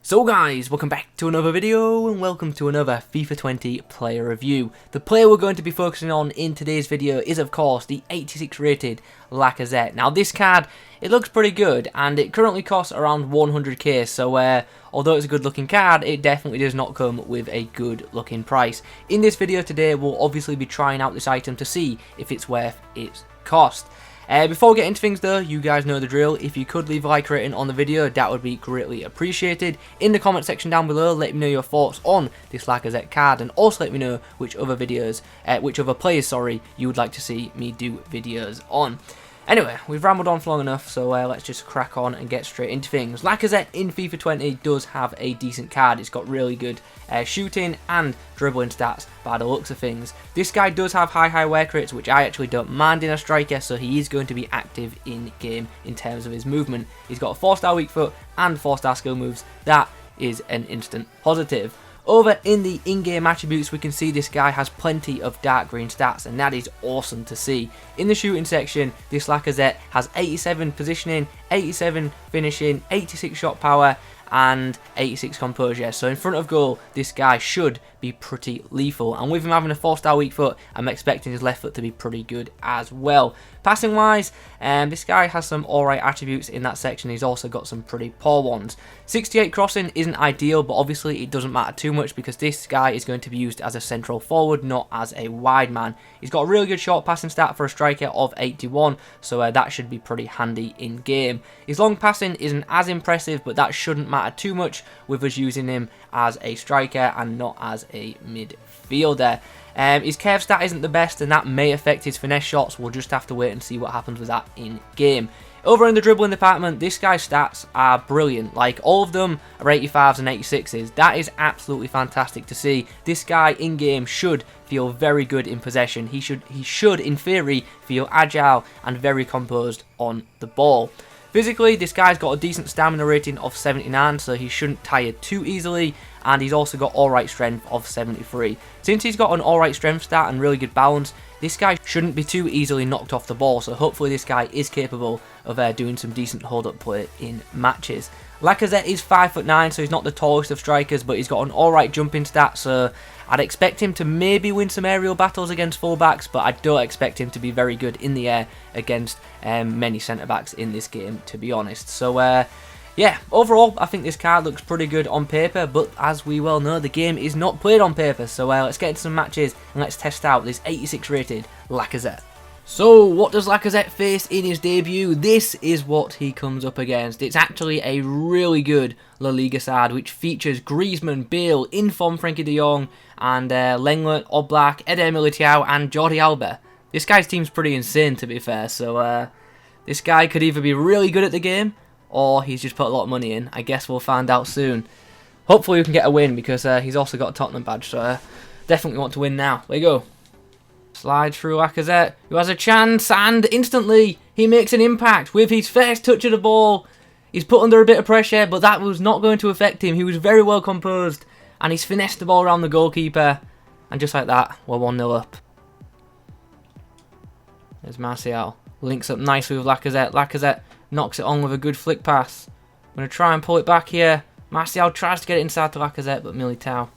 So guys, welcome back to another video and welcome to another FIFA 20 player review. The player we're going to be focusing on in today's video is of course the 86 rated Lacazette. Now this card, it looks pretty good and it currently costs around 100k, so although it's a good looking card, it definitely does not come with a good looking price. In this video today, we'll obviously be trying out this item to see if it's worth its cost. Before we get into things though, you guys know the drill. If you could leave a like rating on the video, that would be greatly appreciated. In the comment section down below, let me know your thoughts on this Lacazette card, and also let me know which other players, you would like to see me do videos on. Anyway, we've rambled on for long enough, so let's just crack on and get straight into things. Lacazette in FIFA 20 does have a decent card. It's got really good shooting and dribbling stats by the looks of things. This guy does have high work rates, which I actually don't mind in a striker, so he is going to be active in game in terms of his movement. He's got a 4-star weak foot and 4-star skill moves. That is an instant positive. Over in the in-game attributes, we can see this guy has plenty of dark green stats, and that is awesome to see. In the shooting section, this Lacazette has 87 positioning, 87 finishing, 86 shot power, and 86 composure. So in front of goal, this guy should be pretty lethal. And with him having a 4-star weak foot, I'm expecting his left foot to be pretty good as well. Passing wise, this guy has some alright attributes in that section. He's also got some pretty poor ones. 68 crossing isn't ideal, but obviously it doesn't matter too much because this guy is going to be used as a central forward, not as a wide man. He's got a really good short passing stat for a striker of 81, so that should be pretty handy in game. His long passing isn't as impressive, but that shouldn't matter too much with us using him as a striker and not as a midfielder. His curve stat isn't the best, and that may affect his finesse shots. We'll just have to wait and see what happens with that in game. Over in the dribbling department, this guy's stats are brilliant. Like, all of them are 85s and 86s. That is absolutely fantastic to see. This guy in game should feel very good in possession. He should in theory feel agile and very composed on the ball. Physically, this guy's got a decent stamina rating of 79, so he shouldn't tire too easily, and he's also got alright strength of 73. Since he's got an alright strength stat and really good balance, this guy shouldn't be too easily knocked off the ball, so hopefully this guy is capable of doing some decent hold-up play in matches. Lacazette is 5'9", so he's not the tallest of strikers, but he's got an alright jumping stat, so I'd expect him to maybe win some aerial battles against fullbacks, but I don't expect him to be very good in the air against many centre-backs in this game, to be honest. So, yeah, overall, I think this card looks pretty good on paper, but as we well know, the game is not played on paper. So let's get into some matches and let's test out this 86 rated Lacazette. So, what does Lacazette face in his debut? This is what he comes up against. It's actually a really good La Liga side, which features Griezmann, Bale, in-form Frankie de Jong, and Lenglet, Oblak, Eder Militao, and Jordi Alba. This guy's team's pretty insane, to be fair, so this guy could either be really good at the game, or he's just put a lot of money in. I guess we'll find out soon. Hopefully we can get a win, because he's also got a Tottenham badge, so definitely want to win now. There you go. Slide through Lacazette, who has a chance, and instantly he makes an impact with his first touch of the ball. He's put under a bit of pressure, but that was not going to affect him. He was very well composed, and he's finessed the ball around the goalkeeper. And just like that, we're 1-0 up. There's Martial. Links up nicely with Lacazette. Lacazette knocks it on with a good flick pass. I'm going to try and pull it back here. Martial tries to get it inside to Lacazette, but Militao.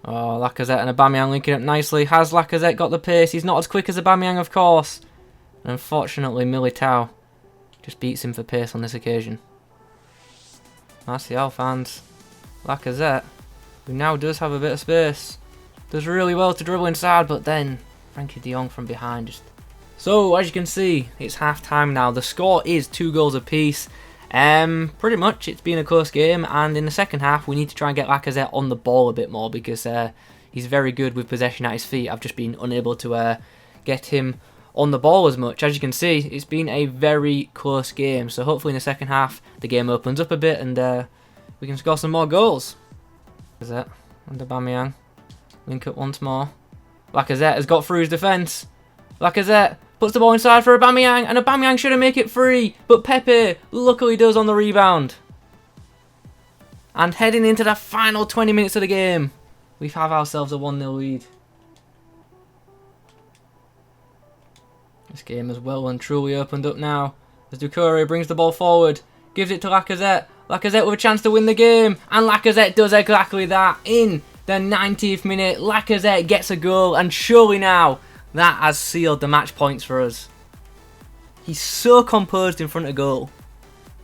Oh, Lacazette and Aubameyang linking up nicely. Has Lacazette got the pace? He's not as quick as Aubameyang, of course. And unfortunately, Militao just beats him for pace on this occasion. Martial finds Lacazette, who now does have a bit of space. Does really well to dribble inside, but then Frankie de Jong from behind just... So, as you can see, it's half-time now. The score is 2 goals apiece. Pretty much it's been a close game, and in the second half we need to try and get Lacazette on the ball a bit more because he's very good with possession at his feet. I've just been unable to get him on the ball as much. As you can see, it's been a very close game, so hopefully in the second half the game opens up a bit and we can score some more goals. Lacazette and Aubameyang link up once more. Lacazette has got through his defence. Lacazette puts the ball inside for Aubameyang, and Aubameyang should have made it free, but Pepe luckily does on the rebound. And heading into the final 20 minutes of the game, we have ourselves a 1-0 lead. This game has well and truly opened up now. as Doucouré brings the ball forward, gives it to Lacazette. Lacazette with a chance to win the game, and Lacazette does exactly that. In the 90th minute, Lacazette gets a goal, and surely now that has sealed the match points for us. He's so composed in front of goal.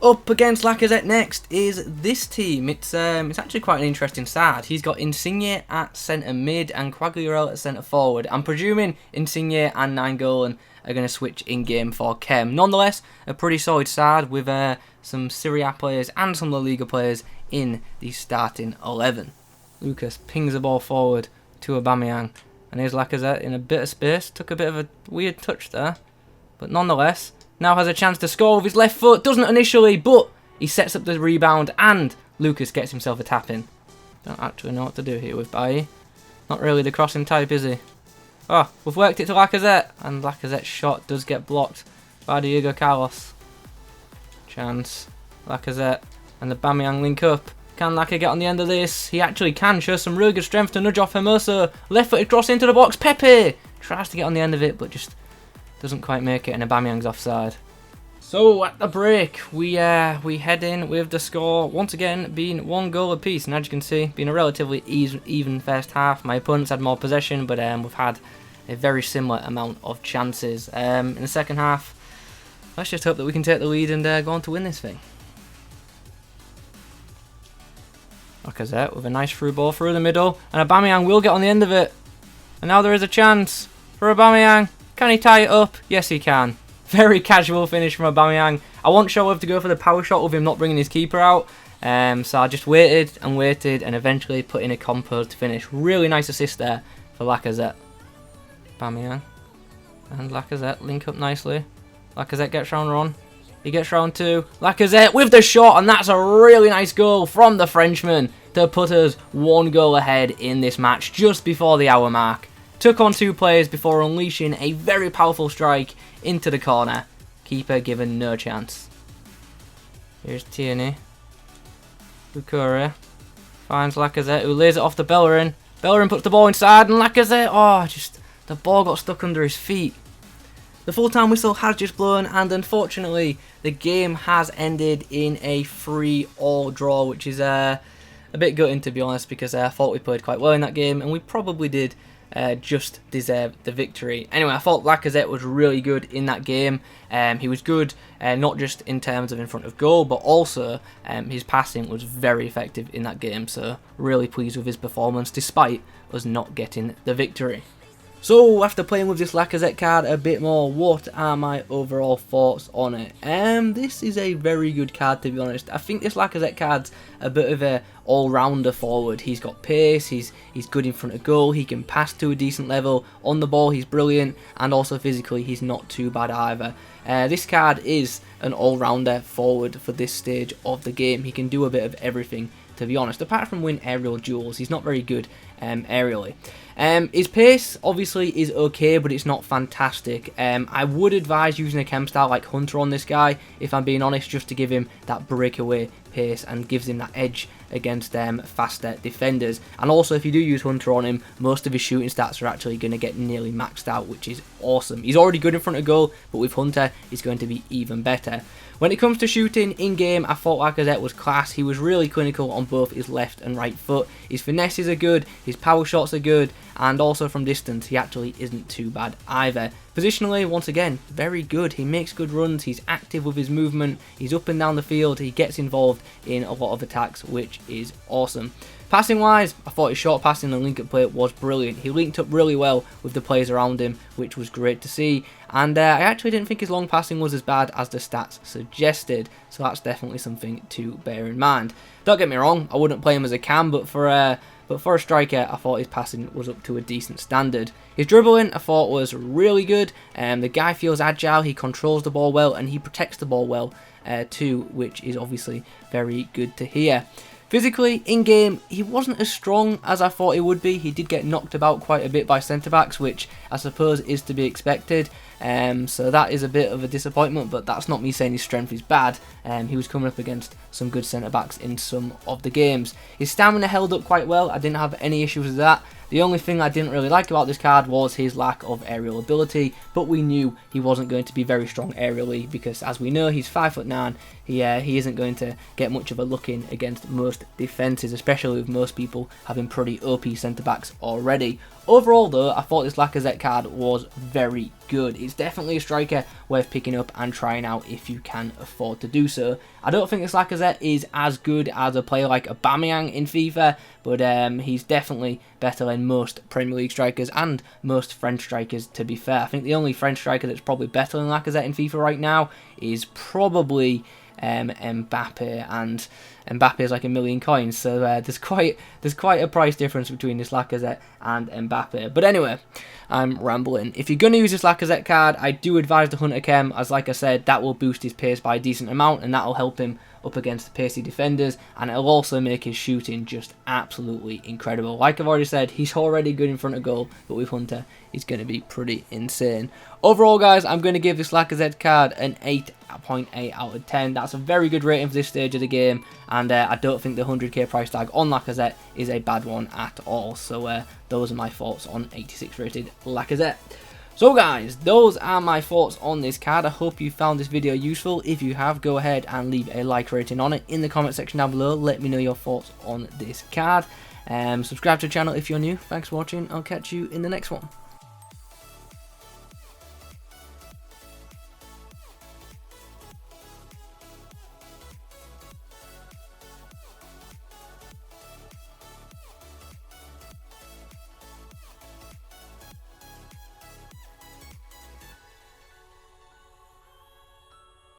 Up against Lacazette next is this team. It's actually quite an interesting side. He's got Insigne at centre mid and Quagliarella at centre forward. I'm presuming Insigne and Nainggolan are going to switch in game for Kem. Nonetheless, a pretty solid side with some Serie A players and some La Liga players in the starting 11. Lucas pings the ball forward to Aubameyang, and here's Lacazette in a bit of space. Took a bit of a weird touch there, but nonetheless, now has a chance to score with his left foot. Doesn't initially, but he sets up the rebound, and Lucas gets himself a tap in. Don't actually know what to do here with Bailly. Not really the crossing type, is he? Oh, we've worked it to Lacazette, and Lacazette's shot does get blocked by Diego Carlos. Chance. Lacazette and the Aubameyang link up. Can Lacazette get on the end of this? He actually can. Shows some really good strength to nudge off Hermoso. Left-footed cross into the box. Pepe tries to get on the end of it, but just doesn't quite make it, and Aubameyang's offside. So at the break, we head in with the score once again being 1 goal apiece, and as you can see, being a relatively even first half. My opponents had more possession, but we've had a very similar amount of chances. In the second half, let's just hope that we can take the lead and go on to win this thing. Lacazette with a nice through ball through the middle, and Aubameyang will get on the end of it. And now there is a chance for Aubameyang. Can he tie it up? Yes, he can. Very casual finish from Aubameyang. I wasn't sure whether to go for the power shot with him not bringing his keeper out. So I just waited and eventually put in a composed finish. Really nice assist there for Lacazette. Aubameyang and Lacazette link up nicely. Lacazette gets round one. He gets round two. Lacazette with the shot, and that's a really nice goal from the Frenchman to put us 1 goal ahead in this match just before the hour mark. Took on 2 players before unleashing a very powerful strike into the corner. Keeper given no chance. Here's Tierney. Doucouré finds Lacazette, who lays it off to Bellerin. Bellerin puts the ball inside, and Lacazette, oh, just the ball got stuck under his feet. The full-time whistle has just blown, and unfortunately, the game has ended in a 3-3 draw, which is a bit gutting, to be honest, because I thought we played quite well in that game, and we probably did just deserve the victory. Anyway, I thought Lacazette was really good in that game. He was good not just in terms of in front of goal, but also his passing was very effective in that game, so really pleased with his performance despite us not getting the victory. So, after playing with this Lacazette card a bit more, what are my overall thoughts on it? This is a very good card, to be honest. I think this Lacazette card's a bit of a all-rounder forward. He's got pace, he's good in front of goal, he can pass to a decent level, on the ball he's brilliant, and also physically he's not too bad either. This card is an all-rounder forward for this stage of the game. He can do a bit of everything, to be honest. Apart from win aerial duels, he's not very good aerially. His pace obviously is okay, but it's not fantastic. I would advise using a chem style like Hunter on this guy, if I'm being honest, just to give him that breakaway pace and gives him that edge against faster defenders. And also, if you do use Hunter on him, most of his shooting stats are actually going to get nearly maxed out, which is awesome. He's already good in front of goal, but with Hunter, he's going to be even better. When it comes to shooting in-game, I thought Lacazette was class. He was really clinical on both his left and right foot. His finesses are good, his power shots are good, and also from distance, he actually isn't too bad either. Positionally, once again, very good. He makes good runs, he's active with his movement, he's up and down the field, he gets involved in a lot of attacks, which is awesome. Passing wise, I thought his short passing and link-up play was brilliant. He linked up really well with the players around him, which was great to see. And I actually didn't think his long passing was as bad as the stats suggested, so that's definitely something to bear in mind. Don't get me wrong, I wouldn't play him as a cam, but for a striker, I thought his passing was up to a decent standard. His dribbling, I thought, was really good. The guy feels agile, he controls the ball well, and he protects the ball well too, which is obviously very good to hear. Physically, in-game, he wasn't as strong as I thought he would be. He did get knocked about quite a bit by centre-backs, which I suppose is to be expected. So that is a bit of a disappointment, but that's not me saying his strength is bad. He was coming up against some good centre-backs in some of the games. His stamina held up quite well. I didn't have any issues with that. The only thing I didn't really like about this card was his lack of aerial ability, but we knew he wasn't going to be very strong aerially because, as we know, he's 5'9". He isn't going to get much of a look in against most defences, especially with most people having pretty OP centre-backs already. Overall though, I thought this Lacazette card was very good. It's definitely a striker worth picking up and trying out if you can afford to do so. I don't think this Lacazette is as good as a player like Aubameyang in FIFA, but he's definitely better than most Premier League strikers and most French strikers, to be fair. I think the only French striker that's probably better than Lacazette in FIFA right now is probably Mbappe, and Mbappe is like a million coins, so there's quite a price difference between this Lacazette and Mbappe. But anyway, I'm rambling. If you're going to use this Lacazette card, I do advise the Hunter Chem, as like I said, that will boost his pace by a decent amount, and that will help him up against the pacey defenders, and it'll also make his shooting just absolutely incredible. Like I've already said, he's already good in front of goal, but with Hunter, he's going to be pretty insane. Overall, guys, I'm going to give this Lacazette card an 8.8 out of 10. That's a very good rating for this stage of the game, and I don't think the 100k price tag on Lacazette is a bad one at all. So those are my thoughts on 86 rated Lacazette. So guys, those are my thoughts on this card. I hope you found this video useful. If you have, go ahead and leave a like rating on it in the comment section down below. Let me know your thoughts on this card. Subscribe to the channel if you're new. Thanks for watching. I'll catch you in the next one.